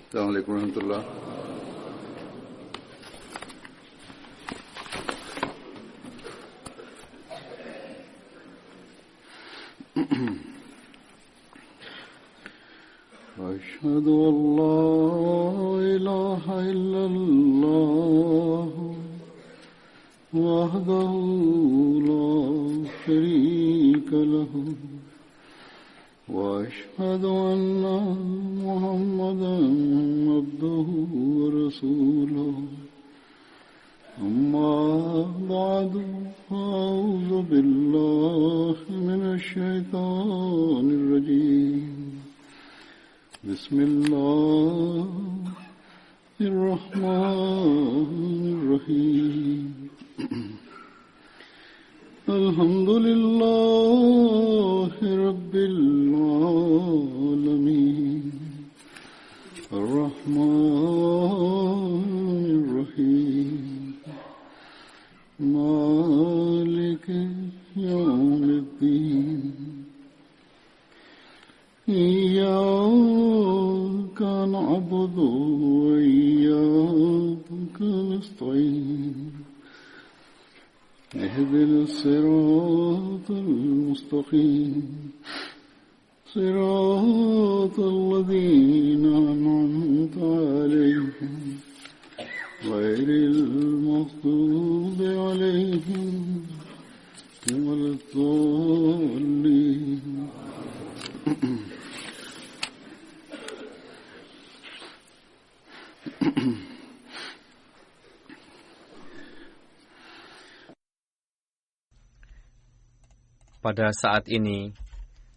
Assalamualaikum warahmatullahi. أشهد أن لا إله إلا الله وحده لا شريك له وأشهد أن محمدا عبده ورسوله أما بعد فأعوذ بالله من الشيطان الرجيم بسم الله الرحمن الرحيم الحمد لله رب العالمين الرحمن الرحيم مالك يوم الدين إياك نعبد وإياك نستعين اهدنا الصراط المستقيم صراط الذين أنعمت عليهم غير المغضوب عليهم ولا الضالين. Pada saat ini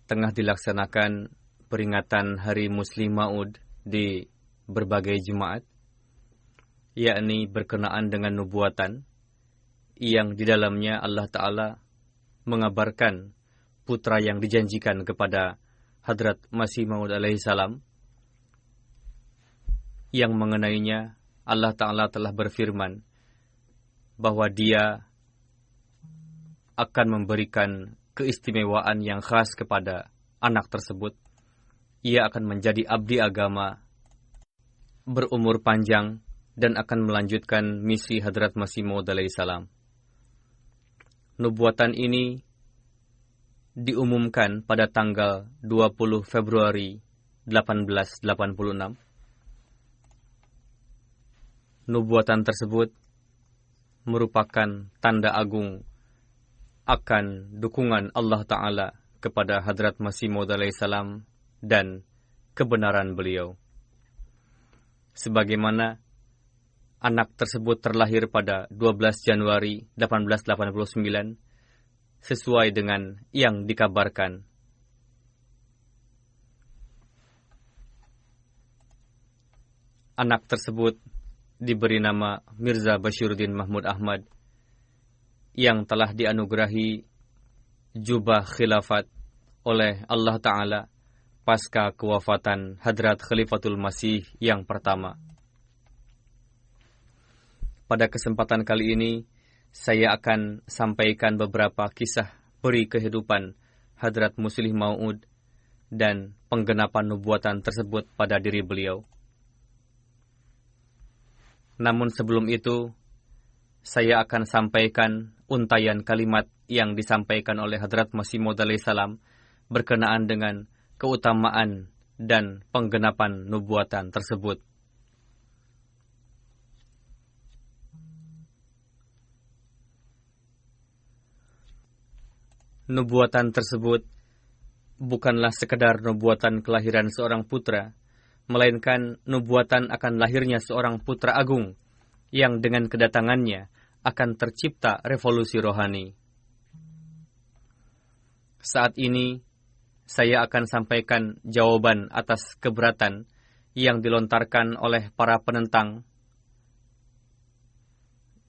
tengah dilaksanakan peringatan Hari Muslim Maud di berbagai jemaat, yakni berkenaan dengan nubuatan yang di dalamnya Allah Ta'ala mengabarkan putra yang dijanjikan kepada Hadrat Masih Maud alaihi salam, yang mengenainya Allah Ta'ala telah berfirman bahwa Dia akan memberikan keistimewaan yang khas kepada anak tersebut. Ia akan menjadi abdi agama, berumur panjang, dan akan melanjutkan misi Hadrat Masih Maud alaihi salam. Nubuatan ini diumumkan pada tanggal 20 Februari 1886. Nubuatan tersebut merupakan tanda agung akan dukungan Allah Ta'ala kepada Hadrat Masih Maud alaihi salam dan kebenaran beliau. Sebagaimana anak tersebut terlahir pada 12 Januari 1889 sesuai dengan yang dikabarkan. Anak tersebut diberi nama Mirza Bashiruddin Mahmud Ahmad yang telah dianugerahi jubah khilafat oleh Allah Ta'ala pasca kewafatan Hadrat Khalifatul Masih yang pertama. Pada kesempatan kali ini, saya akan sampaikan beberapa kisah peri kehidupan Hadrat Muslih Maud dan penggenapan nubuatan tersebut pada diri beliau. Namun sebelum itu, saya akan sampaikan untayan kalimat yang disampaikan oleh Hadrat Masih Maud alaihi salam berkenaan dengan keutamaan dan penggenapan nubuatan tersebut. Nubuatan tersebut bukanlah sekedar nubuatan kelahiran seorang putra, melainkan nubuatan akan lahirnya seorang putra agung yang dengan kedatangannya akan tercipta revolusi rohani. Saat ini, saya akan sampaikan jawaban atas keberatan yang dilontarkan oleh para penentang,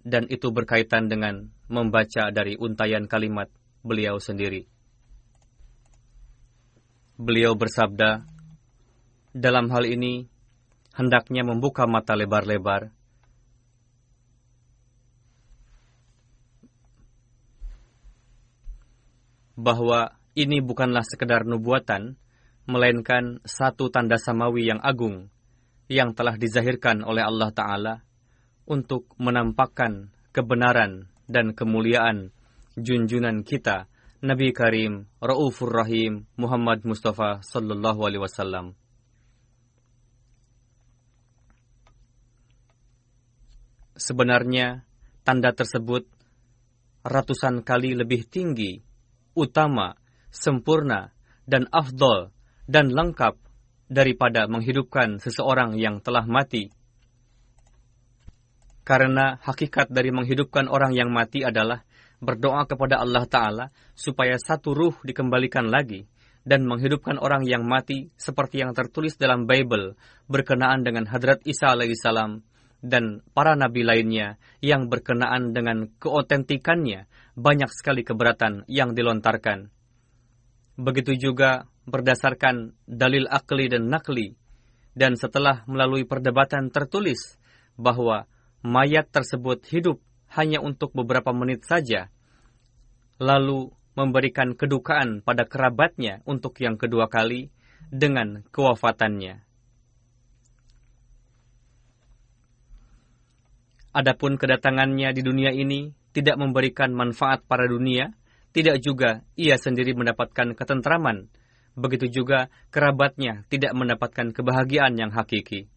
dan itu berkaitan dengan membaca dari untayan kalimat beliau sendiri. Beliau bersabda, dalam hal ini, hendaknya membuka mata lebar-lebar bahwa ini bukanlah sekedar nubuatan, melainkan satu tanda samawi yang agung yang telah dizahirkan oleh Allah Ta'ala untuk menampakkan kebenaran dan kemuliaan junjungan kita, Nabi Karim, Raufur Rahim, Muhammad Mustafa Sallallahu Alaihi Wasallam. Sebenarnya, tanda tersebut ratusan kali lebih tinggi, utama, sempurna, dan afdol, dan lengkap daripada menghidupkan seseorang yang telah mati. Karena hakikat dari menghidupkan orang yang mati adalah berdoa kepada Allah Ta'ala supaya satu ruh dikembalikan lagi, dan menghidupkan orang yang mati seperti yang tertulis dalam Bible berkenaan dengan Hadrat Isa alaihissalam dan para nabi lainnya yang berkenaan dengan keotentikannya. Banyak sekali keberatan yang dilontarkan. Begitu juga berdasarkan dalil akli dan nakli, dan setelah melalui perdebatan tertulis bahwa mayat tersebut hidup hanya untuk beberapa menit saja, lalu memberikan kedukaan pada kerabatnya untuk yang kedua kali dengan kewafatannya. Adapun kedatangannya di dunia ini tidak memberikan manfaat pada dunia, tidak juga ia sendiri mendapatkan ketentraman. Begitu juga kerabatnya tidak mendapatkan kebahagiaan yang hakiki.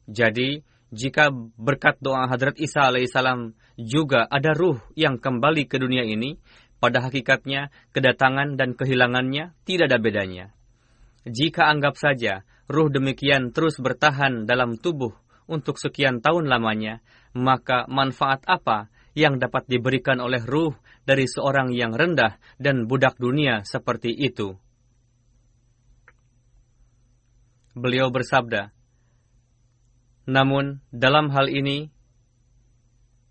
Jadi, jika berkat doa Hadrat Isa alaihissalam juga ada ruh yang kembali ke dunia ini, pada hakikatnya kedatangan dan kehilangannya tidak ada bedanya. Jika anggap saja ruh demikian terus bertahan dalam tubuh untuk sekian tahun lamanya, maka manfaat apa yang dapat diberikan oleh ruh dari seorang yang rendah dan budak dunia seperti itu? Beliau bersabda, namun dalam hal ini,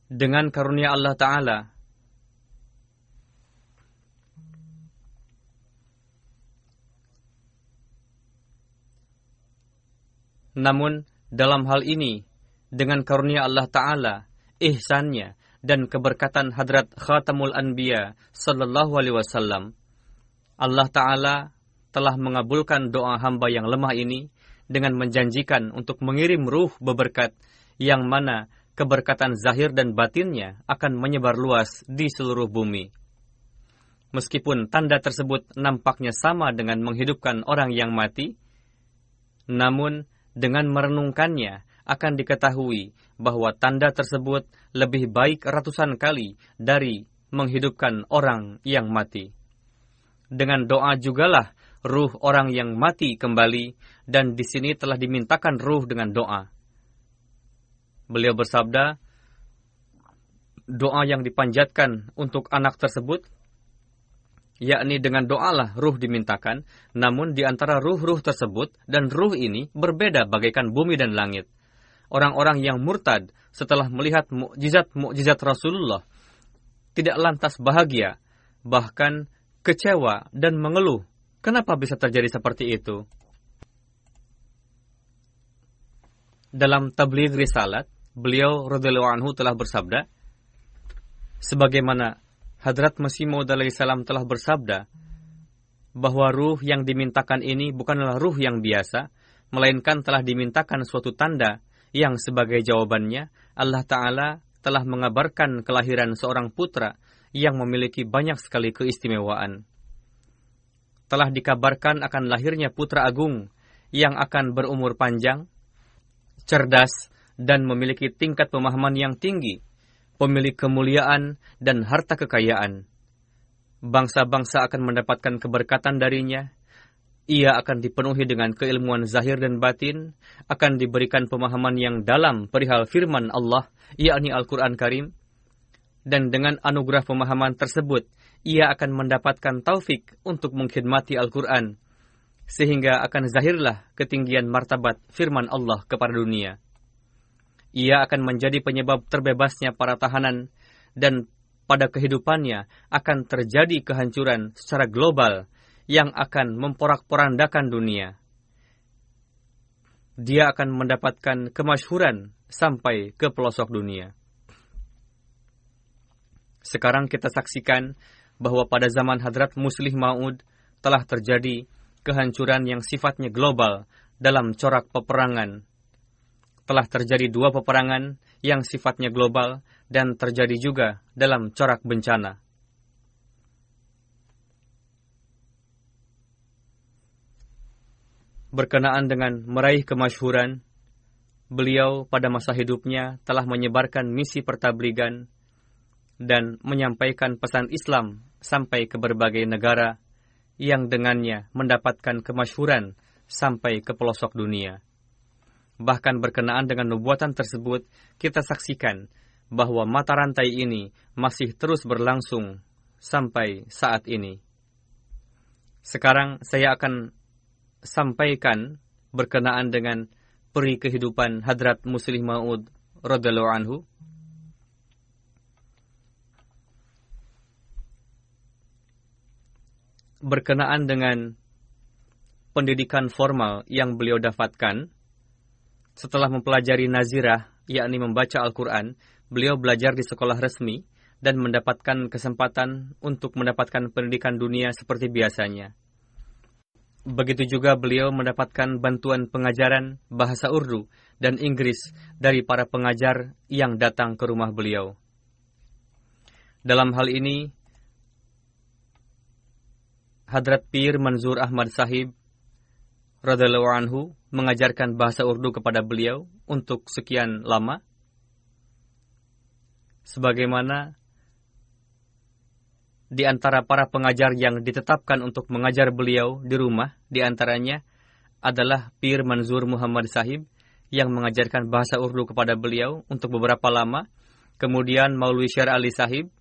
dengan karunia Allah Ta'ala, dengan karunia Allah Ta'ala, ihsannya, dan keberkatan Hadrat Khatamul Anbiya Sallallahu Alaihi Wasallam, Allah Ta'ala telah mengabulkan doa hamba yang lemah ini dengan menjanjikan untuk mengirim ruh beberkat yang mana keberkatan zahir dan batinnya akan menyebar luas di seluruh bumi. Meskipun tanda tersebut nampaknya sama dengan menghidupkan orang yang mati, namun dengan merenungkannya akan diketahui bahwa tanda tersebut lebih baik ratusan kali dari menghidupkan orang yang mati. Dengan doa jugalah ruh orang yang mati kembali, dan di sini telah dimintakan ruh dengan doa. Beliau bersabda, doa yang dipanjatkan untuk anak tersebut, yakni dengan doalah ruh dimintakan, namun di antara ruh-ruh tersebut dan ruh ini berbeda bagaikan bumi dan langit. Orang-orang yang murtad setelah melihat mukjizat Rasulullah tidak lantas bahagia, bahkan kecewa dan mengeluh. Kenapa bisa terjadi seperti itu? Dalam Tabligh Risalat, beliau radhiyallahu anhu telah bersabda, sebagaimana Hadrat Masih Maud alaihissalam telah bersabda, bahwa ruh yang dimintakan ini bukanlah ruh yang biasa, melainkan telah dimintakan suatu tanda yang sebagai jawabannya Allah Ta'ala telah mengabarkan kelahiran seorang putra yang memiliki banyak sekali keistimewaan. Telah dikabarkan akan lahirnya putra agung yang akan berumur panjang, cerdas, dan memiliki tingkat pemahaman yang tinggi, pemilik kemuliaan dan harta kekayaan. Bangsa-bangsa akan mendapatkan keberkatan darinya. Ia akan dipenuhi dengan keilmuan zahir dan batin, akan diberikan pemahaman yang dalam perihal firman Allah, yakni Al-Quran Karim. Dan dengan anugerah pemahaman tersebut, ia akan mendapatkan taufik untuk mengkhidmati Al-Quran, sehingga akan zahirlah ketinggian martabat firman Allah kepada dunia. Ia akan menjadi penyebab terbebasnya para tahanan, dan pada kehidupannya akan terjadi kehancuran secara global yang akan memporak-porandakan dunia. Dia akan mendapatkan kemasyhuran sampai ke pelosok dunia. Sekarang kita saksikan bahwa pada zaman Hadrat Muslih Maud telah terjadi kehancuran yang sifatnya global dalam corak peperangan, telah terjadi 2 peperangan yang sifatnya global dan terjadi juga dalam corak bencana. Berkenaan dengan meraih kemasyhuran, beliau pada masa hidupnya telah menyebarkan misi pertabligan dan menyampaikan pesan Islam sampai ke berbagai negara yang dengannya mendapatkan kemasyhuran sampai ke pelosok dunia. Bahkan berkenaan dengan nubuatan tersebut, kita saksikan bahwa mata rantai ini masih terus berlangsung sampai saat ini. Sekarang saya akan sampaikan berkenaan dengan peri kehidupan Hadrat Muslih Maud radhiyallahu anhu. Berkenaan dengan pendidikan formal yang beliau dapatkan setelah mempelajari nazirah, yakni membaca Al-Quran, beliau belajar di sekolah resmi dan mendapatkan kesempatan untuk mendapatkan pendidikan dunia seperti biasanya. Begitu juga beliau mendapatkan bantuan pengajaran bahasa Urdu dan Inggris dari para pengajar yang datang ke rumah beliau. Dalam hal ini, Hadrat Pir Manzur Ahmad Sahib radhiyallahu anhu mengajarkan bahasa Urdu kepada beliau untuk sekian lama. Sebagaimana di antara para pengajar yang ditetapkan untuk mengajar beliau di rumah, di antaranya adalah Pir Manzur Muhammad Sahib yang mengajarkan bahasa Urdu kepada beliau untuk beberapa lama. Kemudian Maulwi Syar Ali Sahib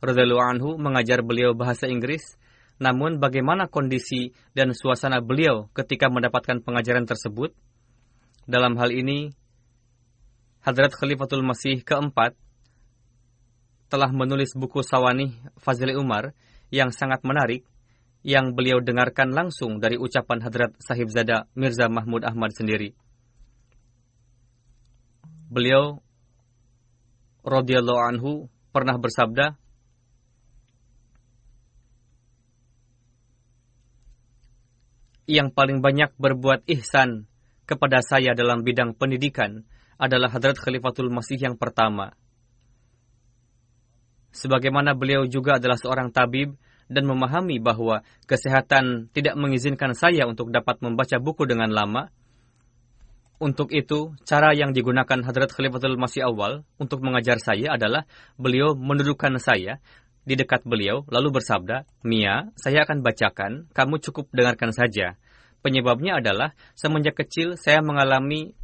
radhiyallahu anhu mengajar beliau bahasa Inggris. Namun bagaimana kondisi dan suasana beliau ketika mendapatkan pengajaran tersebut? Dalam hal ini, Hadrat Khalifatul Masih keempat telah menulis buku Sawanih Fazli Umar yang sangat menarik, yang beliau dengarkan langsung dari ucapan Hadrat Sahibzada Mirza Mahmud Ahmad sendiri. Beliau radhiyallahu anhu pernah bersabda, yang paling banyak berbuat ihsan kepada saya dalam bidang pendidikan adalah Hadrat Khalifatul Masih yang pertama. Sebagaimana beliau juga adalah seorang tabib dan memahami bahwa kesehatan tidak mengizinkan saya untuk dapat membaca buku dengan lama. Untuk itu, cara yang digunakan Hadrat Khalifatul Masih awal untuk mengajar saya adalah beliau mendudukkan saya di dekat beliau, lalu bersabda, "Mia, saya akan bacakan, kamu cukup dengarkan saja." Penyebabnya adalah, semenjak kecil saya mengalami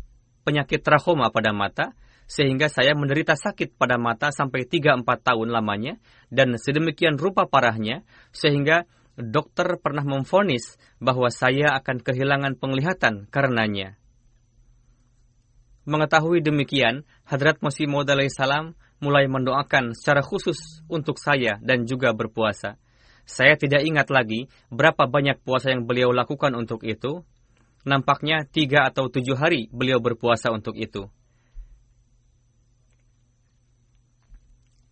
penyakit trauma pada mata, sehingga saya menderita sakit pada mata sampai 3-4 tahun lamanya, dan sedemikian rupa parahnya, sehingga dokter pernah memvonis bahwa saya akan kehilangan penglihatan karenanya. Mengetahui demikian, Hadrat Masih Maud alaihi salam mulai mendoakan secara khusus untuk saya dan juga berpuasa. Saya tidak ingat lagi berapa banyak puasa yang beliau lakukan untuk itu. Nampaknya 3 atau 7 hari beliau berpuasa untuk itu.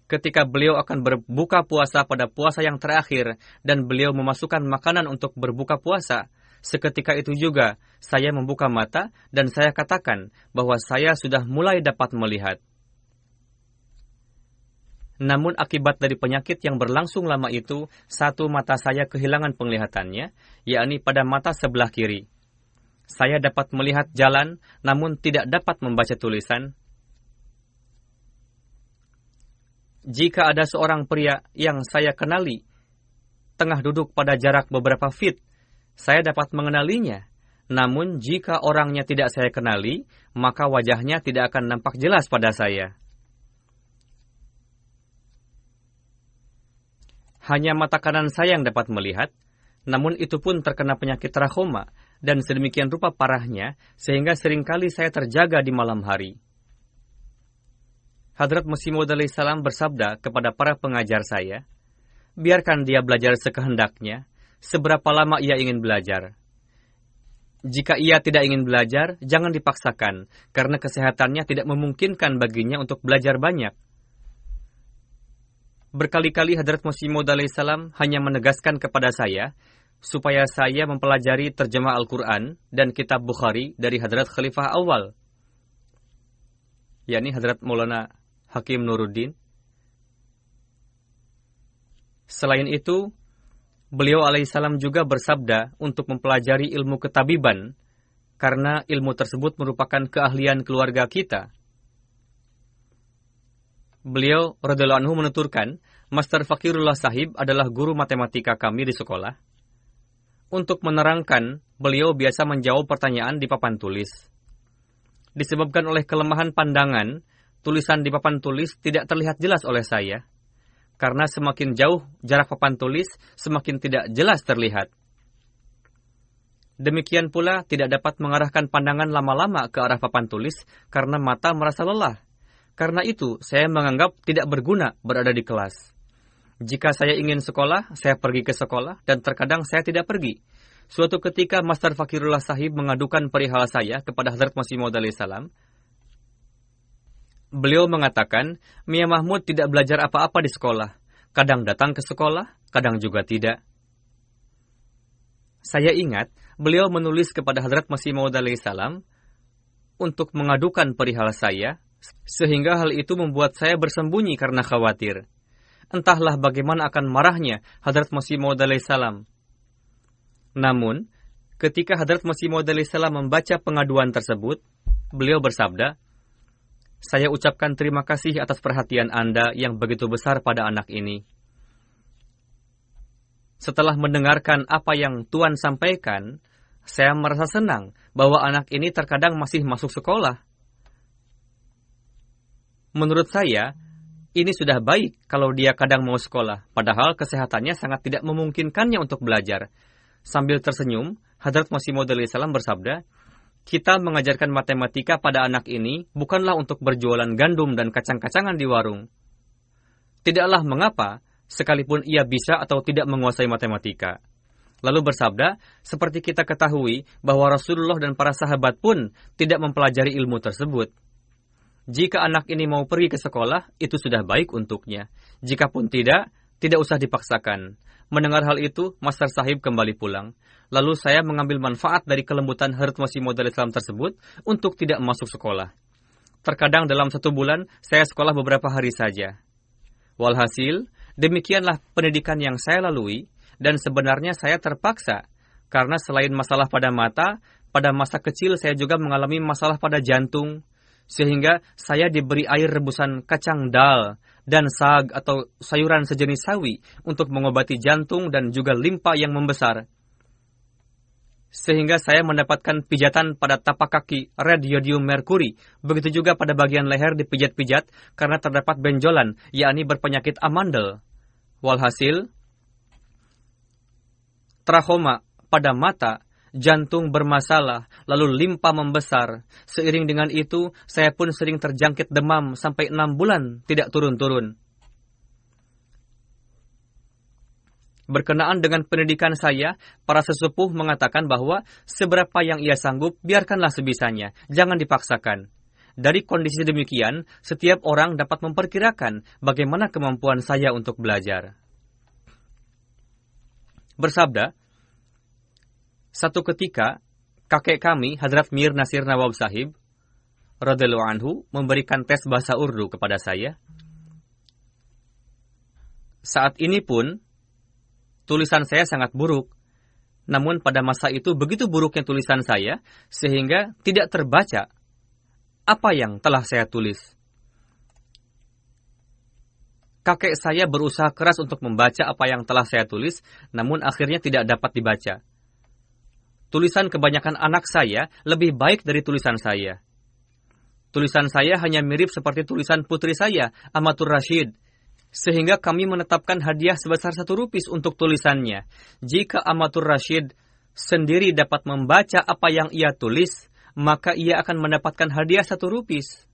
Ketika beliau akan berbuka puasa pada puasa yang terakhir dan beliau memasukkan makanan untuk berbuka puasa, seketika itu juga saya membuka mata dan saya katakan bahwa saya sudah mulai dapat melihat. Namun akibat dari penyakit yang berlangsung lama itu, satu mata saya kehilangan penglihatannya, yakni pada mata sebelah kiri. Saya dapat melihat jalan, namun tidak dapat membaca tulisan. Jika ada seorang pria yang saya kenali, tengah duduk pada jarak beberapa feet, saya dapat mengenalinya. Namun jika orangnya tidak saya kenali, maka wajahnya tidak akan nampak jelas pada saya. Hanya mata kanan saya yang dapat melihat, namun itu pun terkena penyakit trauma, dan sedemikian rupa parahnya, sehingga seringkali saya terjaga di malam hari. Hadrat Masih Maud alaihi salam bersabda kepada para pengajar saya, biarkan dia belajar sekehendaknya, seberapa lama ia ingin belajar. Jika ia tidak ingin belajar, jangan dipaksakan, karena kesehatannya tidak memungkinkan baginya untuk belajar banyak. Berkali-kali Hadrat Masih Maud alaihi salam hanya menegaskan kepada saya supaya saya mempelajari terjemah Al-Quran dan kitab Bukhari dari Hadrat Khalifah awal. yakni Hadrat Maulana Hakim Nuruddin. Selain itu, beliau alaihissalam juga bersabda untuk mempelajari ilmu ketabiban, karena ilmu tersebut merupakan keahlian keluarga kita. Beliau radhiyallahu anhu menuturkan, Master Fakirullah Sahib adalah guru matematika kami di sekolah. Untuk menerangkan, beliau biasa menjawab pertanyaan di papan tulis. Disebabkan oleh kelemahan pandangan, tulisan di papan tulis tidak terlihat jelas oleh saya. Karena semakin jauh jarak papan tulis, semakin tidak jelas terlihat. Demikian pula tidak dapat mengarahkan pandangan lama-lama ke arah papan tulis karena mata merasa lelah. Karena itu, saya menganggap tidak berguna berada di kelas. Jika saya ingin sekolah, saya pergi ke sekolah, dan terkadang saya tidak pergi. Suatu ketika, Master Fakirullah Sahib mengadukan perihal saya kepada Hazrat Masih Maud alaihissalam. Beliau mengatakan, Mia Mahmud tidak belajar apa-apa di sekolah. Kadang datang ke sekolah, kadang juga tidak. Saya ingat, beliau menulis kepada Hazrat Masih Maud alaihissalam untuk mengadukan perihal saya, sehingga hal itu membuat saya bersembunyi karena khawatir. Entahlah bagaimana akan marahnya Hazrat Masih Maud alaihissalam. Namun, ketika Hazrat Masih Maud alaihissalam membaca pengaduan tersebut, beliau bersabda, saya ucapkan terima kasih atas perhatian Anda yang begitu besar pada anak ini. Setelah mendengarkan apa yang Tuan sampaikan, saya merasa senang bahwa anak ini terkadang masih masuk sekolah. Menurut saya, ini sudah baik kalau dia kadang mau sekolah, padahal kesehatannya sangat tidak memungkinkannya untuk belajar. Sambil tersenyum, Hadrat Masih Maud alaihissalam bersabda, kita mengajarkan matematika pada anak ini bukanlah untuk berjualan gandum dan kacang-kacangan di warung. Tidaklah mengapa, sekalipun ia bisa atau tidak menguasai matematika. Lalu bersabda, seperti kita ketahui bahwa Rasulullah dan para sahabat pun tidak mempelajari ilmu tersebut. Jika anak ini mau pergi ke sekolah, itu sudah baik untuknya. Jikapun tidak usah dipaksakan. Mendengar hal itu, Master Sahib kembali pulang. Lalu saya mengambil manfaat dari kelembutan Hazrat Masih Maud alaihissalam tersebut untuk tidak masuk sekolah. Terkadang dalam 1 bulan, saya sekolah beberapa hari saja. Walhasil, demikianlah pendidikan yang saya lalui, dan sebenarnya saya terpaksa, karena selain masalah pada mata, pada masa kecil saya juga mengalami masalah pada jantung, sehingga saya diberi air rebusan kacang dal dan sag atau sayuran sejenis sawi untuk mengobati jantung dan juga limpa yang membesar. Sehingga saya mendapatkan pijatan pada tapak kaki radiodium merkuri, begitu juga pada bagian leher dipijat-pijat karena terdapat benjolan, yakni berpenyakit amandel. Walhasil, trachoma pada mata, jantung bermasalah, lalu limpa membesar. Seiring dengan itu, saya pun sering terjangkit demam sampai 6 bulan tidak turun-turun. Berkenaan dengan pendidikan saya, para sesepuh mengatakan bahwa seberapa yang ia sanggup, biarkanlah sebisanya, jangan dipaksakan. Dari kondisi demikian, setiap orang dapat memperkirakan bagaimana kemampuan saya untuk belajar. Bersabda, satu ketika, kakek kami, Hazrat Mir Nasir Nawab Sahib, radhiyallahu anhu, memberikan tes bahasa Urdu kepada saya. Saat ini pun, tulisan saya sangat buruk. Namun pada masa itu begitu buruknya tulisan saya, sehingga tidak terbaca apa yang telah saya tulis. Kakek saya berusaha keras untuk membaca apa yang telah saya tulis, namun akhirnya tidak dapat dibaca. Tulisan kebanyakan anak saya lebih baik dari tulisan saya. Tulisan saya hanya mirip seperti tulisan putri saya, Amatur Rashid, sehingga kami menetapkan hadiah sebesar 1 rupis untuk tulisannya. Jika Amatur Rashid sendiri dapat membaca apa yang ia tulis, maka ia akan mendapatkan hadiah 1 rupis.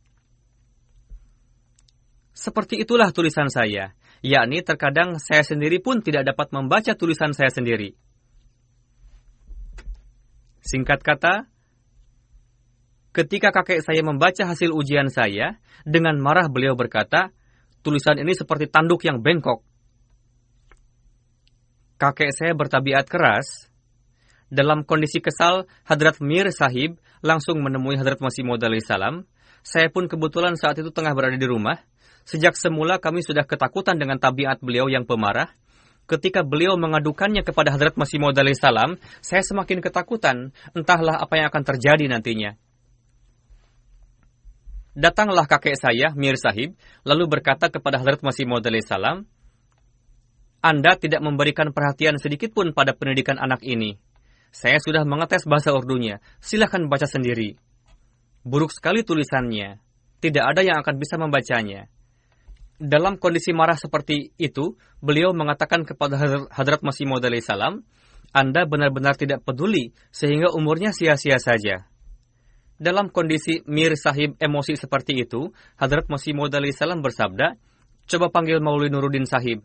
Seperti itulah tulisan saya, yakni terkadang saya sendiri pun tidak dapat membaca tulisan saya sendiri. Singkat kata, ketika kakek saya membaca hasil ujian saya, dengan marah beliau berkata, tulisan ini seperti tanduk yang bengkok. Kakek saya bertabiat keras. Dalam kondisi kesal, Hadrat Mir Sahib langsung menemui Hadrat Masih Maud alaihissalam. Saya pun kebetulan saat itu tengah berada di rumah. Sejak semula kami sudah ketakutan dengan tabiat beliau yang pemarah. Ketika beliau mengadukannya kepada Hadrat Masih Maud alaihi salam, saya semakin ketakutan. Entahlah apa yang akan terjadi nantinya. Datanglah kakek saya, Mir Sahib, lalu berkata kepada Hadrat Masih Maud alaihi salam, Anda tidak memberikan perhatian sedikit pun pada pendidikan anak ini. Saya sudah mengetes bahasa Urdunya. Silakan baca sendiri. Buruk sekali tulisannya. Tidak ada yang akan bisa membacanya. Dalam kondisi marah seperti itu, beliau mengatakan kepada Hadrat Masih Maud alaihi salam, Anda benar-benar tidak peduli, sehingga umurnya sia-sia saja. Dalam kondisi Mir Sahib emosi seperti itu, Hadrat Masih Maud alaihi salam bersabda, coba panggil Maulwi Nuruddin Sahib.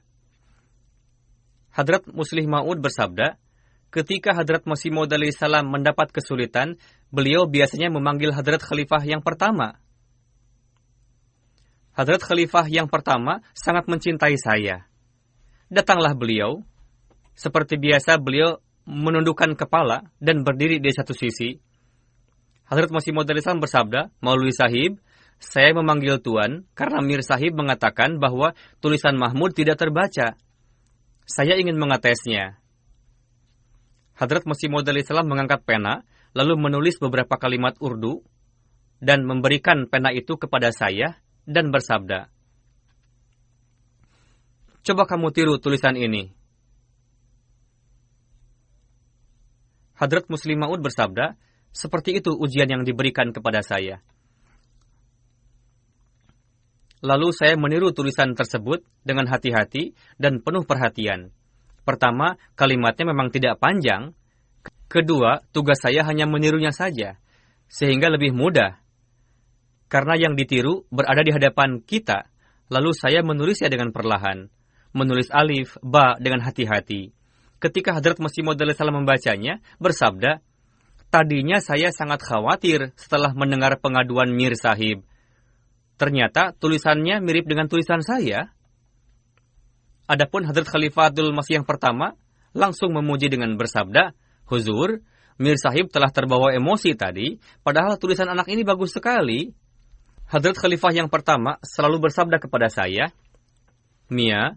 Hadrat Muslih Maud bersabda, ketika Hadrat Masih Maud alaihi salam mendapat kesulitan, beliau biasanya memanggil Hadrat Khalifah yang pertama. Hadrat Khalifah yang pertama sangat mencintai saya. Datanglah beliau. Seperti biasa beliau menundukkan kepala dan berdiri di satu sisi. Hadrat Masih Maud alaihi salam bersabda, Maulwi Sahib, saya memanggil Tuan karena Mir Sahib mengatakan bahwa tulisan Mahmud tidak terbaca. Saya ingin mengetesnya. Hadrat Masih Maud alaihi salam mengangkat pena, lalu menulis beberapa kalimat Urdu, dan memberikan pena itu kepada saya, dan bersabda, coba kamu tiru tulisan ini. Hadrat Muslih Maud bersabda, seperti itu ujian yang diberikan kepada saya. Lalu saya meniru tulisan tersebut dengan hati-hati dan penuh perhatian. Pertama, kalimatnya memang tidak panjang. Kedua, tugas saya hanya menirunya saja, sehingga lebih mudah. Karena yang ditiru berada di hadapan kita, lalu saya menulisnya dengan perlahan. Menulis alif, ba dengan hati-hati. Ketika Hadrat Masih Maud alaihi salam membacanya, bersabda, tadinya saya sangat khawatir setelah mendengar pengaduan Mir Sahib. Ternyata tulisannya mirip dengan tulisan saya. Adapun Hadrat Khalifah Abdul Masih yang pertama langsung memuji dengan bersabda, Huzur, Mir Sahib telah terbawa emosi tadi, padahal tulisan anak ini bagus sekali. Hadrat Khalifah yang pertama selalu bersabda kepada saya, Mia,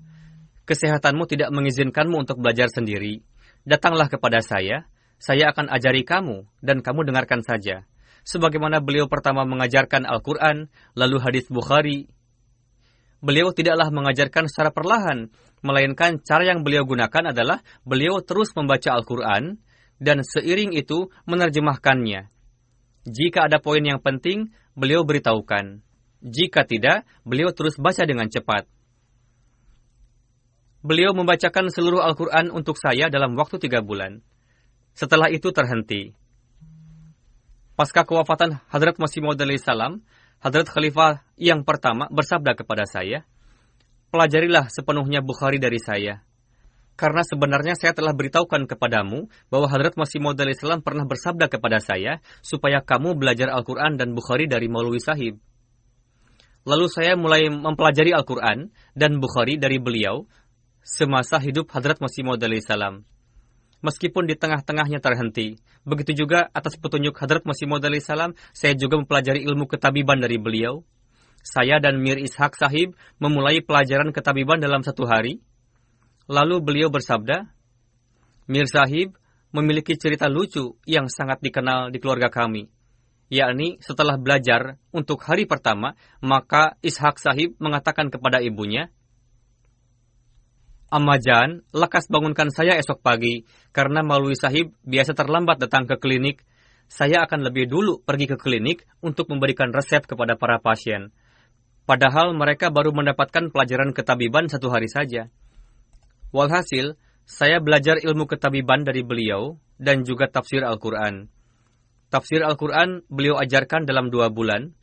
kesehatanmu tidak mengizinkanmu untuk belajar sendiri. Datanglah kepada saya akan ajari kamu, dan kamu dengarkan saja. Sebagaimana beliau pertama mengajarkan Al-Quran, lalu hadis Bukhari. Beliau tidaklah mengajarkan secara perlahan, melainkan cara yang beliau gunakan adalah beliau terus membaca Al-Quran, dan seiring itu menerjemahkannya. Jika ada poin yang penting, beliau beritahukan. Jika tidak, beliau terus baca dengan cepat. Beliau membacakan seluruh Al-Quran untuk saya dalam waktu 3 bulan. Setelah itu terhenti. Pasca kewafatan Hadrat Masih Maud alaihi salam, Hadrat Khalifah yang pertama bersabda kepada saya, pelajarilah sepenuhnya Bukhari dari saya. Karena sebenarnya saya telah beritahukan kepadamu bahwa Hadrat Masih Maud alaihi salam pernah bersabda kepada saya supaya kamu belajar Al-Quran dan Bukhari dari Maulwi Sahib. Lalu saya mulai mempelajari Al-Quran dan Bukhari dari beliau semasa hidup Hadrat Masih Maud alaihi salam. Meskipun di tengah-tengahnya terhenti. Begitu juga atas petunjuk Hadrat Masih Maud alaihi salam, saya juga mempelajari ilmu ketabiban dari beliau. Saya dan Mir Ishaq Sahib memulai pelajaran ketabiban dalam 1 hari. Lalu beliau bersabda, Mir Sahib memiliki cerita lucu yang sangat dikenal di keluarga kami. Yakni setelah belajar untuk hari pertama, maka Ishaq Sahib mengatakan kepada ibunya, Ammajan, lekas bangunkan saya esok pagi, karena Maulwi Sahib biasa terlambat datang ke klinik. Saya akan lebih dulu pergi ke klinik untuk memberikan resep kepada para pasien. Padahal mereka baru mendapatkan pelajaran ketabiban 1 hari saja. Walhasil, saya belajar ilmu ketabiban dari beliau dan juga tafsir Al-Quran. Tafsir Al-Quran beliau ajarkan dalam 2 bulan.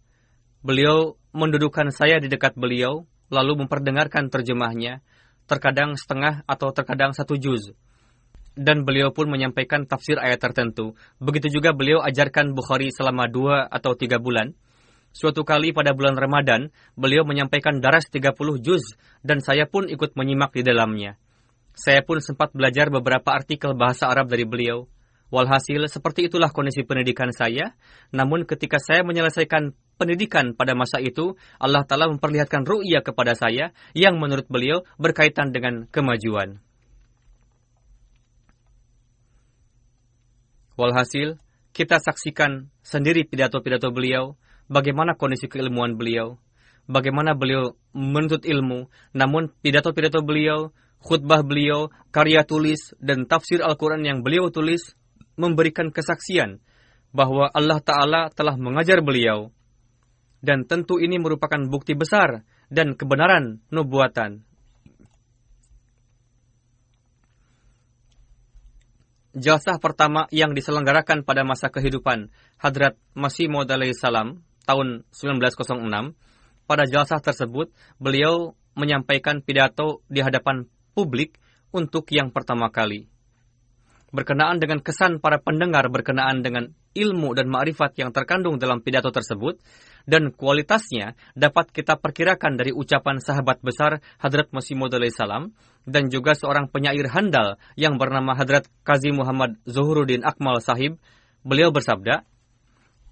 Beliau mendudukkan saya di dekat beliau, lalu memperdengarkan terjemahnya, terkadang setengah atau terkadang 1 juz. Dan beliau pun menyampaikan tafsir ayat tertentu. Begitu juga beliau ajarkan Bukhari selama 2 atau 3 bulan. Suatu kali pada bulan Ramadan, beliau menyampaikan daras 30 juz, dan saya pun ikut menyimak di dalamnya. Saya pun sempat belajar beberapa artikel bahasa Arab dari beliau. Walhasil, seperti itulah kondisi pendidikan saya. Namun ketika saya menyelesaikan pendidikan pada masa itu, Allah Ta'ala memperlihatkan ru'ya kepada saya yang menurut beliau berkaitan dengan kemajuan. Walhasil, kita saksikan sendiri pidato-pidato beliau, bagaimana kondisi keilmuan beliau, bagaimana beliau menuntut ilmu, namun pidato-pidato beliau, khutbah beliau, karya tulis, dan tafsir Al-Quran yang beliau tulis, memberikan kesaksian bahwa Allah Ta'ala telah mengajar beliau. Dan tentu ini merupakan bukti besar dan kebenaran nubuatan. Jalsah pertama yang diselenggarakan pada masa kehidupan Hadrat Masih Maud alaihi salam tahun 1906, pada jalsah tersebut beliau menyampaikan pidato di hadapan publik untuk yang pertama kali. Berkenaan dengan kesan para pendengar berkenaan dengan ilmu dan ma'rifat yang terkandung dalam pidato tersebut, dan kualitasnya dapat kita perkirakan dari ucapan sahabat besar Hadrat Masih Maud alaihi salam dan juga seorang penyair handal yang bernama Hadrat Qazi Muhammad Zuhuruddin Akmal Sahib. Beliau bersabda,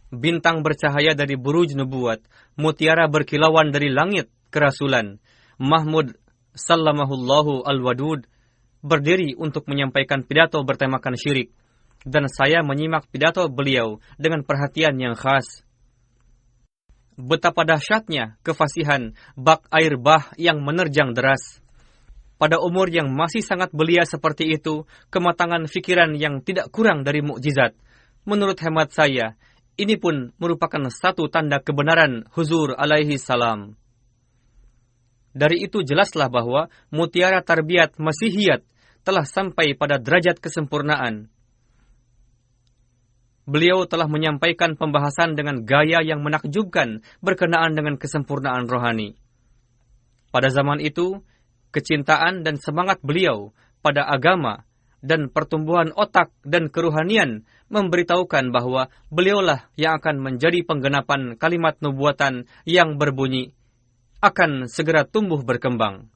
"Bintang bercahaya dari buruj nubuat, mutiara berkilauan dari langit kerasulan, Mahmud sallamahullahu al-wadud berdiri untuk menyampaikan pidato bertemakan syirik, dan saya menyimak pidato beliau dengan perhatian yang khas. Betapa dahsyatnya kefasihan bak air bah yang menerjang deras. Pada umur yang masih sangat belia seperti itu, kematangan fikiran yang tidak kurang dari mukjizat. Menurut hemat saya, ini pun merupakan satu tanda kebenaran Huzur alaihi salam. Dari itu jelaslah bahwa mutiara tarbiyat masihiyat telah sampai pada derajat kesempurnaan. Beliau telah menyampaikan pembahasan dengan gaya yang menakjubkan berkenaan dengan kesempurnaan rohani. Pada zaman itu, kecintaan dan semangat beliau pada agama dan pertumbuhan otak dan keruhanian memberitahukan bahwa beliaulah yang akan menjadi penggenapan kalimat nubuatan yang berbunyi, akan segera tumbuh berkembang.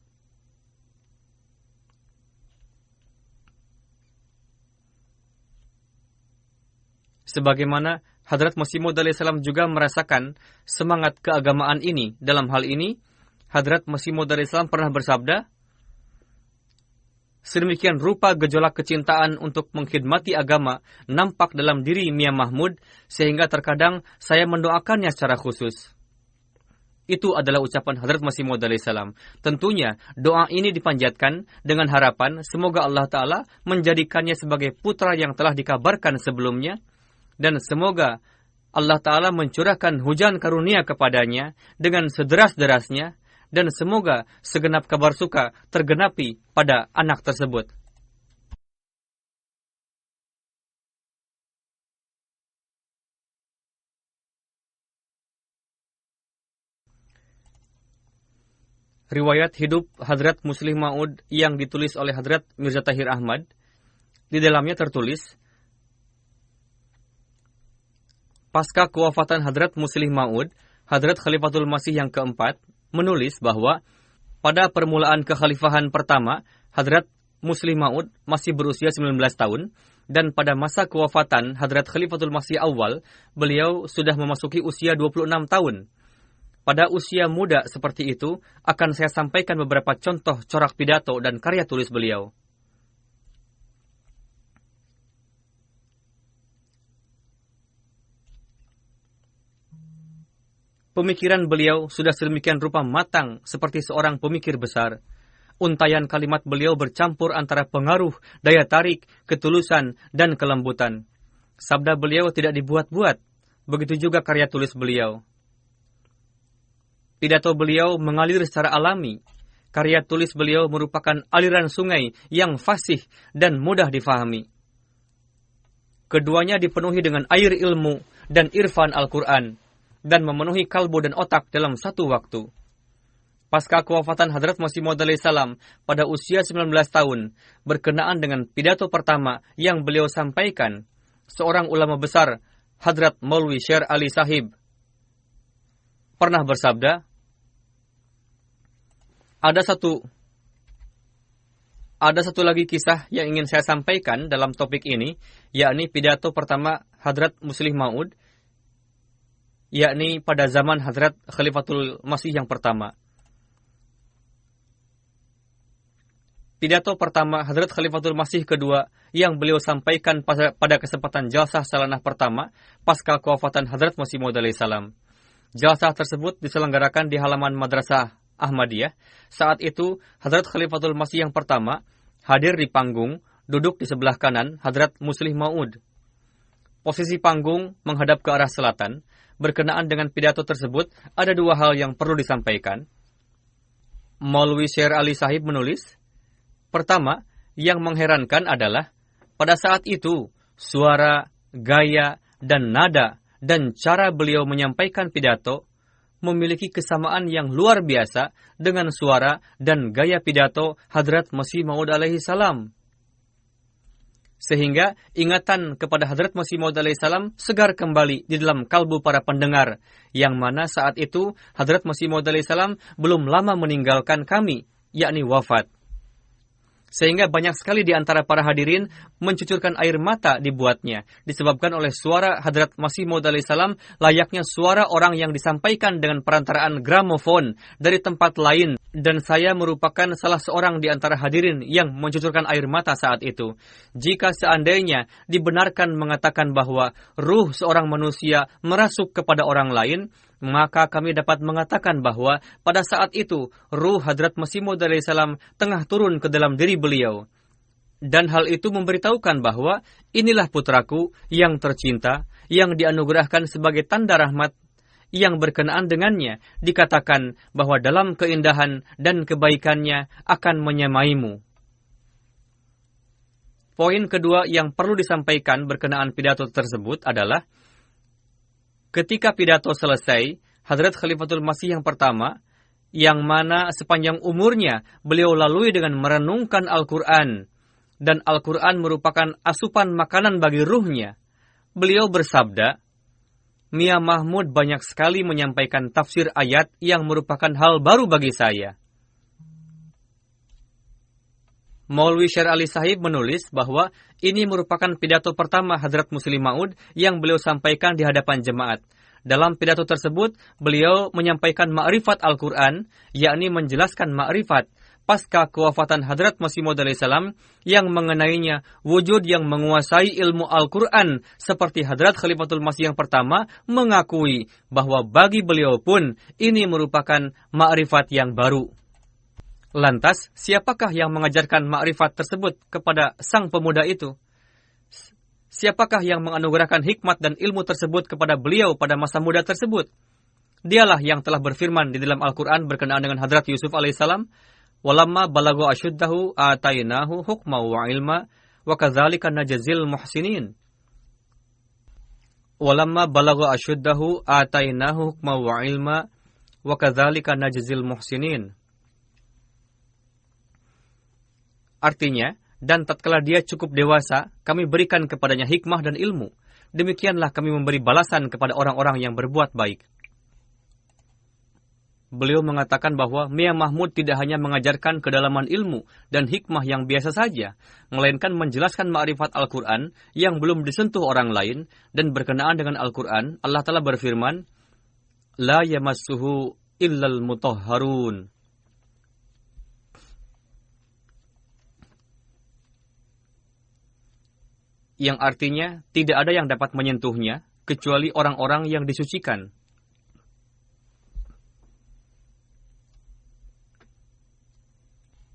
Sebagaimana Hadrat Masih Maud alaihi salam juga merasakan semangat keagamaan ini. Dalam hal ini, Hadrat Masih Maud alaihi salam pernah bersabda, "Sedemikian rupa gejolak kecintaan untuk mengkhidmati agama nampak dalam diri Mia Mahmud, sehingga terkadang saya mendoakannya secara khusus." Itu adalah ucapan Hadrat Masih Maud alaihi salam. Tentunya doa ini dipanjatkan dengan harapan semoga Allah Ta'ala menjadikannya sebagai putra yang telah dikabarkan sebelumnya, dan semoga Allah Ta'ala mencurahkan hujan karunia kepadanya dengan sederas-derasnya, dan semoga segenap kabar suka tergenapi pada anak tersebut. Riwayat hidup Hadrat Muslih Maud yang ditulis oleh Hadrat Mirza Tahir Ahmad, di dalamnya tertulis, pasca kewafatan Hadrat Muslih Maud, Hadrat Khalifatul Masih yang keempat menulis bahwa pada permulaan kekhalifahan pertama, Hadrat Muslih Maud masih berusia 19 tahun, dan pada masa kewafatan Hadrat Khalifatul Masih awal, beliau sudah memasuki usia 26 tahun. Pada usia muda seperti itu, akan saya sampaikan beberapa contoh corak pidato dan karya tulis beliau. Pemikiran beliau sudah sedemikian rupa matang seperti seorang pemikir besar. Untayan kalimat beliau bercampur antara pengaruh, daya tarik, ketulusan, dan kelembutan. Sabda beliau tidak dibuat-buat, begitu juga karya tulis beliau. Pidato beliau mengalir secara alami. Karya tulis beliau merupakan aliran sungai yang fasih dan mudah difahami. Keduanya dipenuhi dengan air ilmu dan irfan Al-Quran, dan memenuhi kalbu dan otak dalam satu waktu. Pasca kewafatan Hadrat Masih Maud alaihi salam pada usia 19 tahun, berkenaan dengan pidato pertama yang beliau sampaikan, seorang ulama besar, Hadrat Maulwi Sher Ali Sahib, pernah bersabda, ada satu Ada satu lagi kisah yang ingin saya sampaikan dalam topik ini, yakni pidato pertama Hadrat Muslih Maud, yakni pada zaman Hadrat Khalifatul Masih yang pertama. Pidato pertama Hadrat Khalifatul Masih kedua yang beliau sampaikan pada kesempatan jalsah salanah pertama pasca kewafatan Hadrat Masih Maud alaihi salam. Jalsah tersebut diselenggarakan di halaman Madrasah Ahmadiyah. Saat itu Hadrat Khalifatul Masih yang pertama hadir di panggung, duduk di sebelah kanan Hadrat Muslih Maud. Posisi panggung menghadap ke arah selatan. Berkenaan dengan pidato tersebut, ada dua hal yang perlu disampaikan. Maulwi Syair Ali Sahib menulis, pertama, yang mengherankan adalah, pada saat itu, suara, gaya, dan nada, dan cara beliau menyampaikan pidato, memiliki kesamaan yang luar biasa dengan suara dan gaya pidato Hadrat Masih Maud alaihi salam. Sehingga ingatan kepada Hadrat Masih Maud alaihi salam segar kembali di dalam kalbu para pendengar, yang mana saat itu Hadrat Masih Maud alaihi salam belum lama meninggalkan kami, yakni wafat. Sehingga banyak sekali di antara para hadirin mencucurkan air mata dibuatnya, disebabkan oleh suara Hadrat Masih Maud alaihi salam layaknya suara orang yang disampaikan dengan perantaraan gramofon dari tempat lain, dan saya merupakan salah seorang di antara hadirin yang mencucurkan air mata saat itu. Jika seandainya dibenarkan mengatakan bahwa ruh seorang manusia merasuk kepada orang lain, maka kami dapat mengatakan bahwa pada saat itu ruh Hadrat Masih Maud alaihi salam tengah turun ke dalam diri beliau. Dan hal itu memberitahukan bahwa inilah putraku yang tercinta, yang dianugerahkan sebagai tanda rahmat, yang berkenaan dengannya dikatakan bahwa dalam keindahan dan kebaikannya akan menyamaimu. Poin kedua yang perlu disampaikan berkenaan pidato tersebut adalah, ketika pidato selesai, Hadrat Khalifatul Masih yang pertama, yang mana sepanjang umurnya beliau lalui dengan merenungkan Al-Quran, dan Al-Quran merupakan asupan makanan bagi ruhnya, beliau bersabda, Mia Mahmud banyak sekali menyampaikan tafsir ayat yang merupakan hal baru bagi saya. Maulwi Syair Ali Sahib menulis bahwa ini merupakan pidato pertama Hadrat Muslih Maud yang beliau sampaikan di hadapan jemaat. Dalam pidato tersebut, beliau menyampaikan ma'rifat Al-Quran, yakni menjelaskan ma'rifat pasca kewafatan Hadrat Masih Maud alaihi salam yang mengenainya wujud yang menguasai ilmu Al-Quran seperti Hadrat Khalifatul Masih yang pertama mengakui bahwa bagi beliau pun ini merupakan ma'rifat yang baru. Lantas, siapakah yang mengajarkan makrifat tersebut kepada sang pemuda itu? Siapakah yang menganugerahkan hikmat dan ilmu tersebut kepada beliau pada masa muda tersebut? Dialah yang telah berfirman di dalam Al-Quran berkenaan dengan Hadrat Yusuf alaihissalam, "Walamma balagu asyuddahu atainahu hukma wa ilma wa kadzalika najzil muhsinin." Walamma balagu asyuddahu atainahu hukma wa ilma wa kadzalika najzil muhsinin. Artinya, dan tatkala dia cukup dewasa, kami berikan kepadanya hikmah dan ilmu. Demikianlah kami memberi balasan kepada orang-orang yang berbuat baik. Beliau mengatakan bahwa Mia Mahmud tidak hanya mengajarkan kedalaman ilmu dan hikmah yang biasa saja, melainkan menjelaskan ma'rifat Al-Quran yang belum disentuh orang lain, dan berkenaan dengan Al-Quran, Allah Ta'ala berfirman, La yamassuhu illal mutahharun. Yang artinya tidak ada yang dapat menyentuhnya kecuali orang-orang yang disucikan.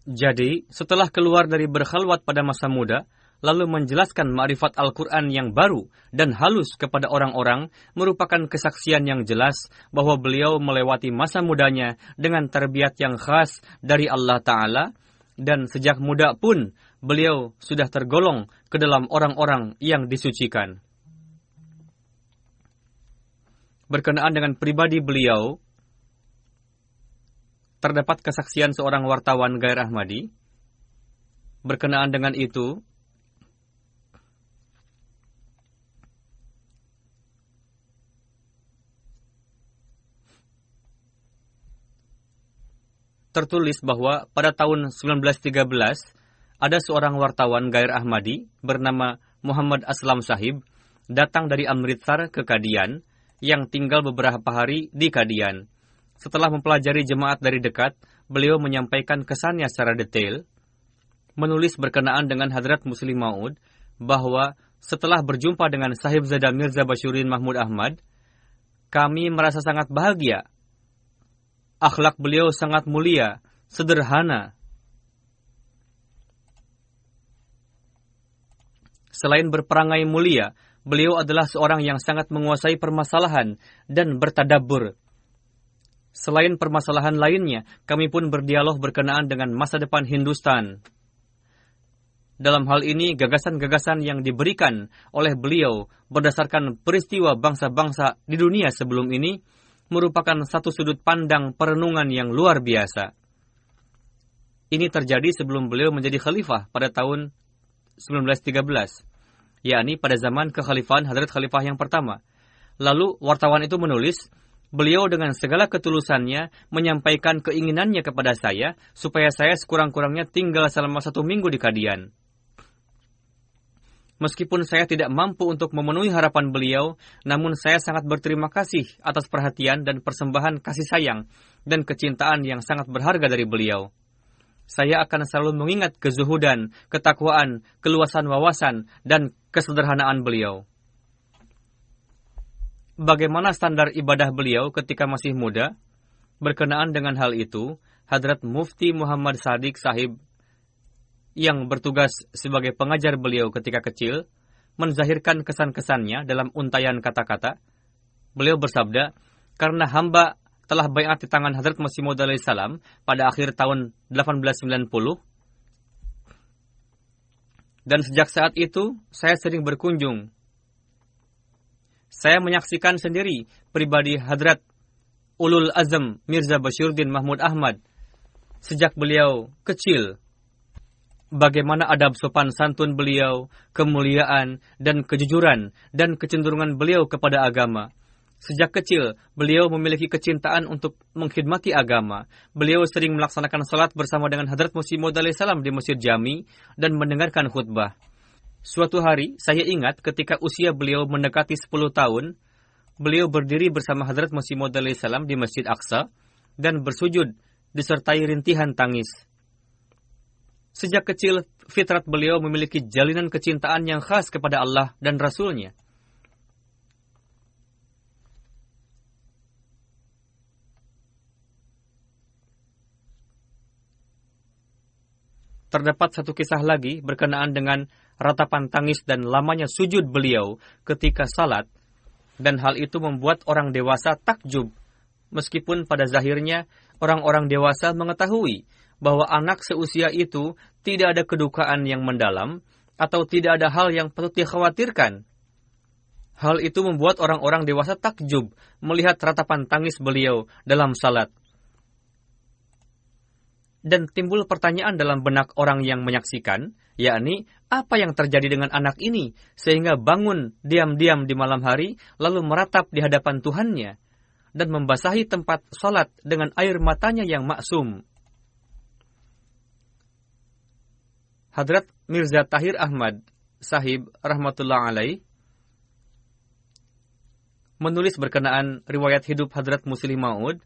Jadi, setelah keluar dari berkhalwat pada masa muda, lalu menjelaskan ma'rifat Al-Quran yang baru dan halus kepada orang-orang, merupakan kesaksian yang jelas bahwa beliau melewati masa mudanya dengan terbiat yang khas dari Allah Ta'ala, dan sejak muda pun beliau sudah tergolong ke dalam orang-orang yang disucikan. Berkenaan dengan pribadi beliau, terdapat kesaksian seorang wartawan Gair Ahmadi. Berkenaan dengan itu, tertulis bahwa pada tahun 1913, ada seorang wartawan Gair Ahmadi bernama Muhammad Aslam Sahib datang dari Amritsar ke Kadian yang tinggal beberapa hari di Kadian. Setelah mempelajari jemaat dari dekat, beliau menyampaikan kesannya secara detail, menulis berkenaan dengan Hadrat Muslim Maud bahwa setelah berjumpa dengan Sahib Zada Mirza Bashiruddin Mahmud Ahmad, kami merasa sangat bahagia. Akhlak beliau sangat mulia, sederhana. Selain berperangai mulia, beliau adalah seorang yang sangat menguasai permasalahan dan bertadabbur. Selain permasalahan lainnya, kami pun berdialog berkenaan dengan masa depan Hindustan. Dalam hal ini, gagasan-gagasan yang diberikan oleh beliau berdasarkan peristiwa bangsa-bangsa di dunia sebelum ini merupakan satu sudut pandang perenungan yang luar biasa. Ini terjadi sebelum beliau menjadi khalifah pada tahun 1913, yakni pada zaman kekhalifahan Hadrat Khalifah yang pertama. Lalu wartawan itu menulis, beliau dengan segala ketulusannya menyampaikan keinginannya kepada saya supaya saya sekurang-kurangnya tinggal selama 1 minggu di Kadian. Meskipun saya tidak mampu untuk memenuhi harapan beliau, namun saya sangat berterima kasih atas perhatian dan persembahan kasih sayang dan kecintaan yang sangat berharga dari beliau. Saya akan selalu mengingat kezuhudan, ketakwaan, keluasan wawasan, dan kesederhanaan beliau. Bagaimana standar ibadah beliau ketika masih muda? Berkenaan dengan hal itu, Hadrat Mufti Muhammad Sadiq Sahib yang bertugas sebagai pengajar beliau ketika kecil, menzahirkan kesan-kesannya dalam untaian kata-kata. Beliau bersabda, karena hamba telah baiat di tangan Hadrat Masih Maud alaihi salam pada akhir tahun 1890, dan sejak saat itu saya sering berkunjung. Saya menyaksikan sendiri pribadi Hadrat Ulul Azam Mirza Bashiruddin Mahmud Ahmad sejak beliau kecil. Bagaimana adab sopan santun beliau, kemuliaan dan kejujuran dan kecenderungan beliau kepada agama. Sejak kecil, beliau memiliki kecintaan untuk mengkhidmati agama. Beliau sering melaksanakan salat bersama dengan Hadrat Masih Maud alaihi salam di Masjid Jami dan mendengarkan khutbah. Suatu hari, saya ingat ketika usia beliau mendekati 10 tahun, beliau berdiri bersama Hadrat Masih Maud alaihi salam di Masjid Aqsa dan bersujud disertai rintihan tangis. Sejak kecil, fitrat beliau memiliki jalinan kecintaan yang khas kepada Allah dan Rasul-Nya. Terdapat satu kisah lagi berkenaan dengan ratapan tangis dan lamanya sujud beliau ketika salat, dan hal itu membuat orang dewasa takjub, meskipun pada zahirnya orang-orang dewasa mengetahui bahwa anak seusia itu tidak ada kedukaan yang mendalam atau tidak ada hal yang patut dikhawatirkan. Hal itu membuat orang-orang dewasa takjub melihat ratapan tangis beliau dalam salat. Dan timbul pertanyaan dalam benak orang yang menyaksikan, yakni apa yang terjadi dengan anak ini sehingga bangun diam-diam di malam hari lalu meratap di hadapan Tuhannya dan membasahi tempat salat dengan air matanya yang maksum. Hadrat Mirza Tahir Ahmad Sahib rahmatullah alaih menulis berkenaan riwayat hidup Hadrat Muslim Maud.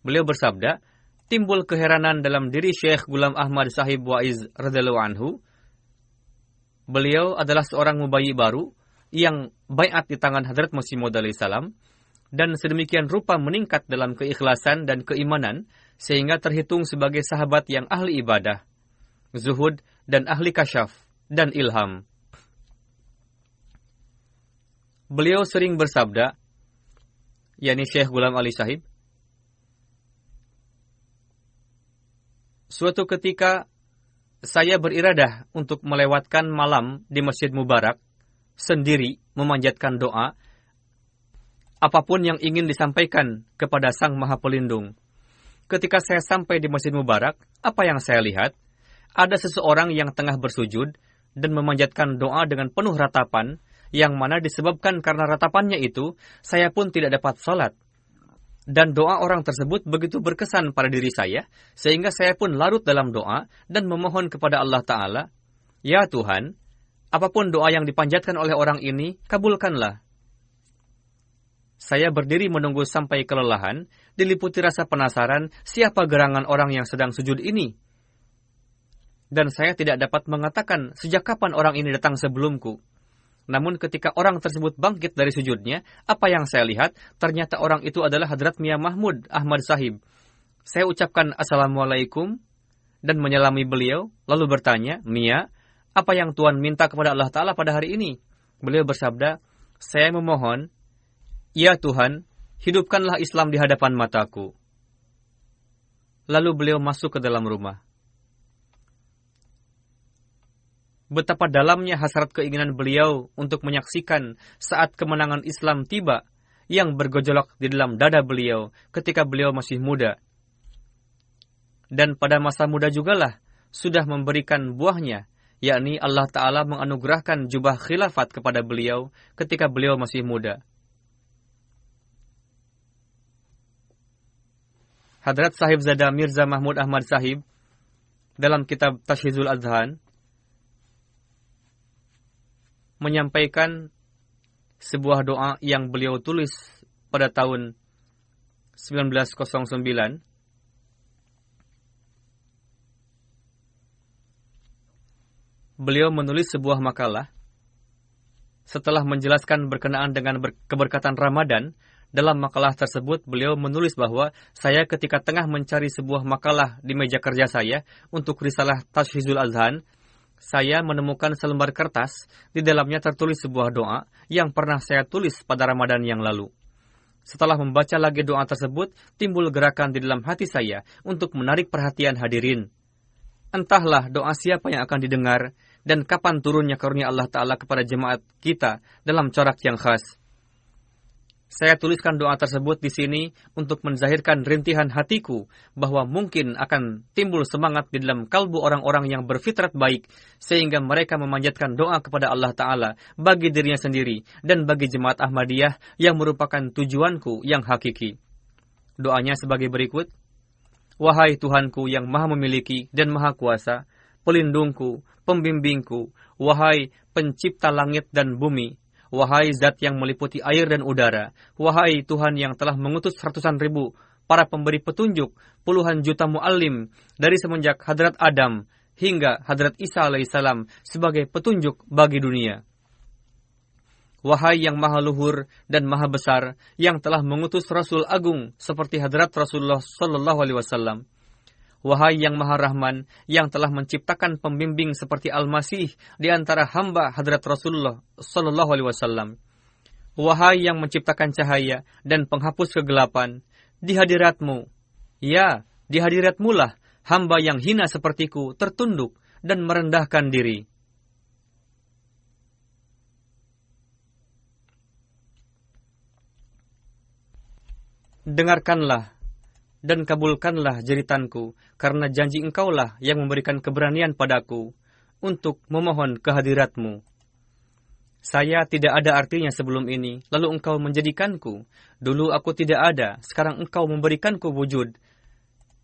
Beliau bersabda, timbul keheranan dalam diri Syekh Ghulam Ahmad Sahib Waiz radhiyallahu anhu. Beliau adalah seorang mubayyi baru yang baiat di tangan Hadrat Masih Maud alaihi salam dan sedemikian rupa meningkat dalam keikhlasan dan keimanan sehingga terhitung sebagai sahabat yang ahli ibadah, zuhud dan ahli kasyaf dan ilham. Beliau sering bersabda, yakni Syekh Ghulam Ali Sahib, suatu ketika saya beriradah untuk melewatkan malam di Masjid Mubarak sendiri memanjatkan doa apapun yang ingin disampaikan kepada Sang Maha Pelindung. Ketika saya sampai di Masjid Mubarak, apa yang saya lihat? Ada seseorang yang tengah bersujud dan memanjatkan doa dengan penuh ratapan, yang mana disebabkan karena ratapannya itu, saya pun tidak dapat salat. Dan doa orang tersebut begitu berkesan pada diri saya, sehingga saya pun larut dalam doa dan memohon kepada Allah Ta'ala, "Ya Tuhan, apapun doa yang dipanjatkan oleh orang ini, kabulkanlah." Saya berdiri menunggu sampai kelelahan, diliputi rasa penasaran siapa gerangan orang yang sedang sujud ini. Dan saya tidak dapat mengatakan sejak kapan orang ini datang sebelumku. Namun ketika orang tersebut bangkit dari sujudnya, apa yang saya lihat, ternyata orang itu adalah Hadrat Mia Mahmud Ahmad Sahib. Saya ucapkan Assalamualaikum dan menyalami beliau, lalu bertanya, "Mia, apa yang Tuhan minta kepada Allah Ta'ala pada hari ini?" Beliau bersabda, "Saya memohon, ya Tuhan, hidupkanlah Islam di hadapan mataku." Lalu beliau masuk ke dalam rumah. Betapa dalamnya hasrat keinginan beliau untuk menyaksikan saat kemenangan Islam tiba yang bergejolak di dalam dada beliau ketika beliau masih muda. Dan pada masa muda jugalah sudah memberikan buahnya, yakni Allah Ta'ala menganugerahkan jubah khilafat kepada beliau ketika beliau masih muda. Hadrat Sahib Zada Mirza Mahmud Ahmad Sahib dalam kitab Tashhizul Adhan menyampaikan sebuah doa yang beliau tulis pada tahun 1909. Beliau menulis sebuah makalah setelah menjelaskan berkenaan dengan keberkatan Ramadan. Dalam makalah tersebut, beliau menulis bahwa saya ketika tengah mencari sebuah makalah di meja kerja saya untuk risalah Tashhizul Adhan, saya menemukan selembar kertas, di dalamnya tertulis sebuah doa yang pernah saya tulis pada Ramadan yang lalu. Setelah membaca lagi doa tersebut, timbul gerakan di dalam hati saya untuk menarik perhatian hadirin. Entahlah doa siapa yang akan didengar, dan kapan turunnya karunia Allah Ta'ala kepada jemaat kita dalam corak yang khas. Saya tuliskan doa tersebut di sini untuk menzahirkan rintihan hatiku bahwa mungkin akan timbul semangat di dalam kalbu orang-orang yang berfitrat baik sehingga mereka memanjatkan doa kepada Allah Ta'ala bagi dirinya sendiri dan bagi jemaat Ahmadiyah yang merupakan tujuanku yang hakiki. Doanya sebagai berikut. Wahai Tuhanku yang maha memiliki dan maha kuasa, pelindungku, pembimbingku, wahai pencipta langit dan bumi, wahai zat yang meliputi air dan udara, wahai Tuhan yang telah mengutus ratusan ribu para pemberi petunjuk, puluhan juta muallim dari semenjak Hadrat Adam hingga Hadrat Isa alaihissalam sebagai petunjuk bagi dunia. Wahai yang maha luhur dan maha besar yang telah mengutus Rasul Agung seperti Hadrat Rasulullah Sallallahu Alaihi Wasallam. Wahai yang maha rahman, yang telah menciptakan pembimbing seperti Al-Masih di antara hamba Hadrat Rasulullah Sallallahu Alaihi Wasallam. Wahai yang menciptakan cahaya dan penghapus kegelapan, di hadiratmu, ya, di hadiratmu lah hamba yang hina sepertiku tertunduk dan merendahkan diri. Dengarkanlah dan kabulkanlah jeritanku, karena janji engkaulah yang memberikan keberanian padaku untuk memohon kehadiratmu. Saya tidak ada artinya sebelum ini, lalu engkau menjadikanku. Dulu aku tidak ada, sekarang engkau memberikanku wujud.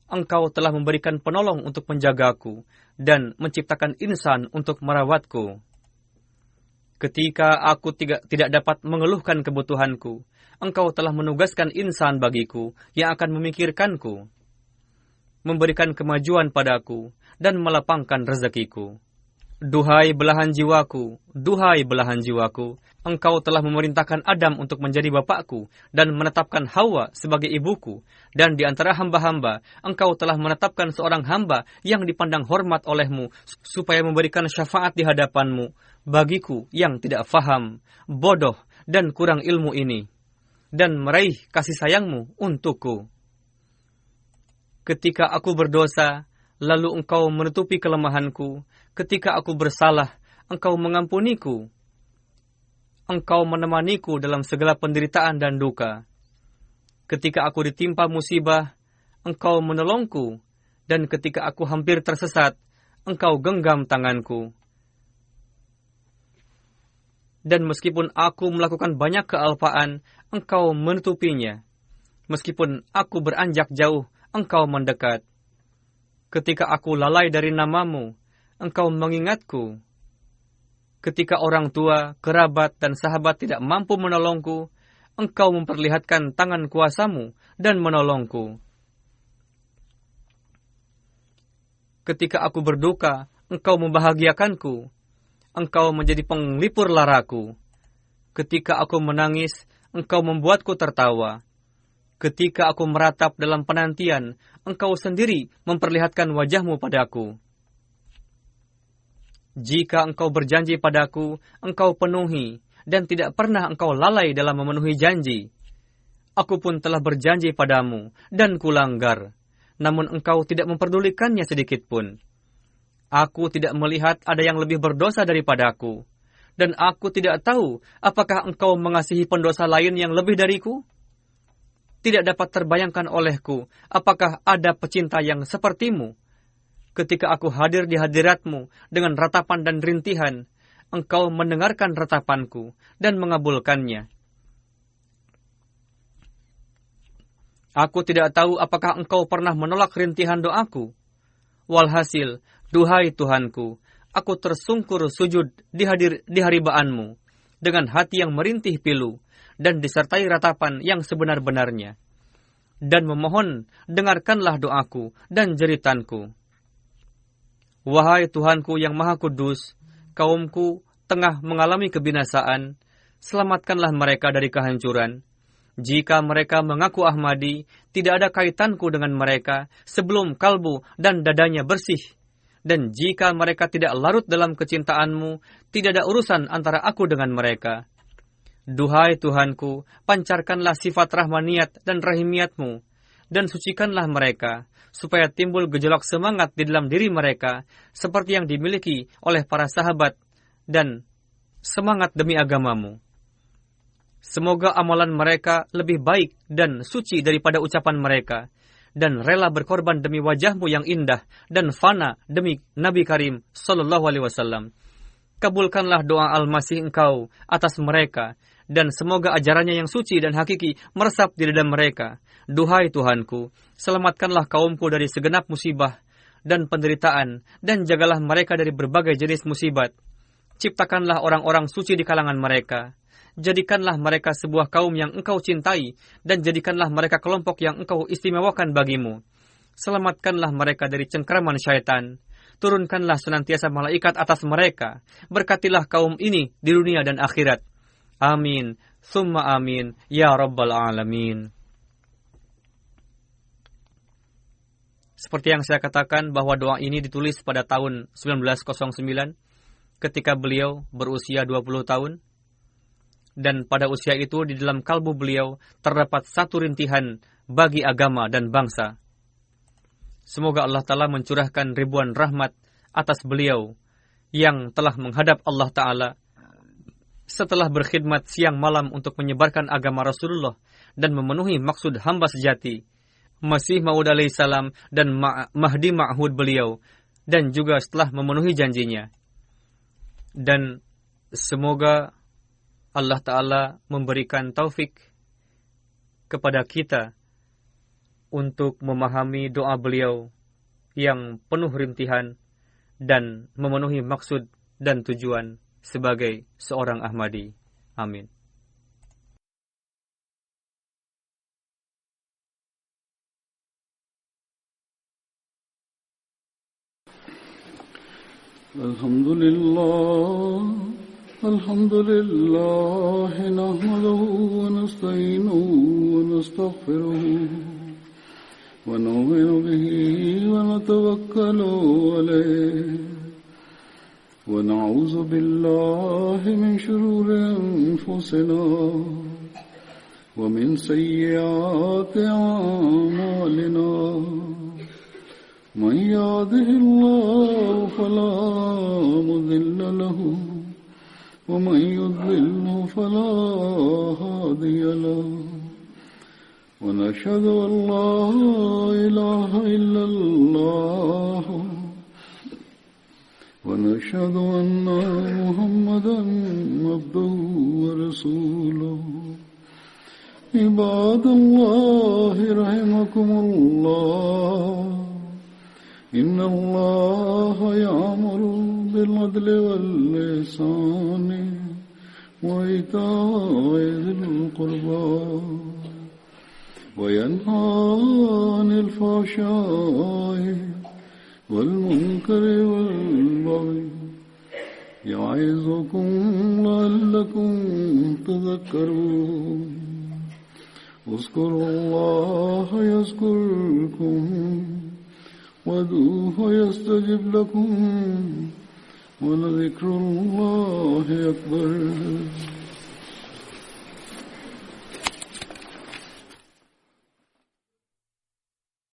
Engkau telah memberikan penolong untuk menjagaku, dan menciptakan insan untuk merawatku. Ketika aku tidak dapat mengeluhkan kebutuhanku, engkau telah menugaskan insan bagiku yang akan memikirkanku, memberikan kemajuan padaku, dan melapangkan rezekiku. Duhai belahan jiwaku, duhai belahan jiwaku, engkau telah memerintahkan Adam untuk menjadi bapakku, dan menetapkan Hawa sebagai ibuku, dan di antara hamba-hamba, engkau telah menetapkan seorang hamba yang dipandang hormat olehmu, supaya memberikan syafaat di hadapanmu, bagiku yang tidak faham, bodoh, dan kurang ilmu ini, dan meraih kasih sayangmu untukku. Ketika aku berdosa, lalu engkau menutupi kelemahanku. Ketika aku bersalah, engkau mengampuniku. Engkau menemaniku dalam segala penderitaan dan duka. Ketika aku ditimpa musibah, engkau menolongku. Dan ketika aku hampir tersesat, engkau genggam tanganku. Dan meskipun aku melakukan banyak kealpaan, engkau menutupinya. Meskipun aku beranjak jauh, Engkau mendekat. Ketika aku lalai dari nama-Mu, Engkau mengingatku. Ketika orang tua, kerabat, dan sahabat tidak mampu menolongku, Engkau memperlihatkan tangan kuasa-Mu dan menolongku. Ketika aku berduka, Engkau membahagiakanku. Engkau menjadi penglipur laraku. Ketika aku menangis, Engkau membuatku tertawa. Ketika aku meratap dalam penantian, Engkau sendiri memperlihatkan wajah-Mu padaku. Jika Engkau berjanji padaku, Engkau penuhi, dan tidak pernah Engkau lalai dalam memenuhi janji. Aku pun telah berjanji padamu, dan kulanggar, namun Engkau tidak memperdulikannya sedikitpun. Aku tidak melihat ada yang lebih berdosa daripadaku, dan aku tidak tahu apakah Engkau mengasihi pendosa lain yang lebih dariku? Tidak dapat terbayangkan olehku apakah ada pecinta yang seperti-Mu. Ketika aku hadir di hadirat-Mu dengan ratapan dan rintihan, Engkau mendengarkan ratapanku dan mengabulkannya. Aku tidak tahu apakah Engkau pernah menolak rintihan doaku. Walhasil, duhai Tuhanku, aku tersungkur sujud di haribaanmu dengan hati yang merintih pilu dan disertai ratapan yang sebenar-benarnya. Dan memohon, dengarkanlah doaku dan jeritanku. Wahai Tuhanku yang Maha Kudus, kaumku tengah mengalami kebinasaan, selamatkanlah mereka dari kehancuran. Jika mereka mengaku Ahmadi, tidak ada kaitanku dengan mereka sebelum kalbu dan dadanya bersih. Dan jika mereka tidak larut dalam kecintaanmu, tidak ada urusan antara aku dengan mereka. Duhai Tuhanku, pancarkanlah sifat rahmaniyat dan rahimiyat-Mu, dan sucikanlah mereka, supaya timbul gejolak semangat di dalam diri mereka, seperti yang dimiliki oleh para sahabat, dan semangat demi agama-Mu. Semoga amalan mereka lebih baik dan suci daripada ucapan mereka, dan rela berkorban demi wajah-Mu yang indah, dan fana demi Nabi Karim SAW. Kabulkanlah doa Al-Masih Engkau atas mereka, dan semoga ajarannya yang suci dan hakiki meresap di dada mereka. Duhai Tuhanku, selamatkanlah kaumku dari segenap musibah dan penderitaan, dan jagalah mereka dari berbagai jenis musibat. Ciptakanlah orang-orang suci di kalangan mereka. Jadikanlah mereka sebuah kaum yang Engkau cintai, dan jadikanlah mereka kelompok yang Engkau istimewakan bagimu. Selamatkanlah mereka dari cengkraman syaitan. Turunkanlah senantiasa malaikat atas mereka. Berkatilah kaum ini di dunia dan akhirat. Amin, summa amin, ya Rabbal Alamin. Seperti yang saya katakan bahwa doa ini ditulis pada tahun 1909 ketika beliau berusia 20 tahun. Dan pada usia itu di dalam kalbu beliau terdapat satu rintihan bagi agama dan bangsa. Semoga Allah Ta'ala mencurahkan ribuan rahmat atas beliau yang telah menghadap Allah Ta'ala setelah berkhidmat siang malam untuk menyebarkan agama Rasulullah dan memenuhi maksud hamba sejati, Masih Maud alaihissalam dan Mahdi Ma'hud beliau, dan juga setelah memenuhi janjinya. Dan semoga Allah Ta'ala memberikan taufik kepada kita untuk memahami doa beliau yang penuh rintihan dan memenuhi maksud dan tujuan sebagai seorang Ahmadi. Amin. Alhamdulillah nahmaduhu wa nasta'inuhu wa nastaghfiruh wa nu'minu bihi wa natawakkalu alayhi wa na'udzu billahi min shururi anfusina wa min sayyiati a'malina. Man yahdihillahu fala mudilla lahu wa man yudlilhu fala hadiya lahu. Wa nashhadu an la ilaha illallah wa nashhadu anna Muhammadan abduhu wa rasuluh. عباد الله رحمكم الله إن الله يأمر بالعدل والإحسان وإيتاء ذي القربى وينهى عن الفحشاء والمنكر والبغي يعظكم لعلكم تذكرون اذكروا الله يذكركم وادعوه يستجب لكم ولذكر الله أكبر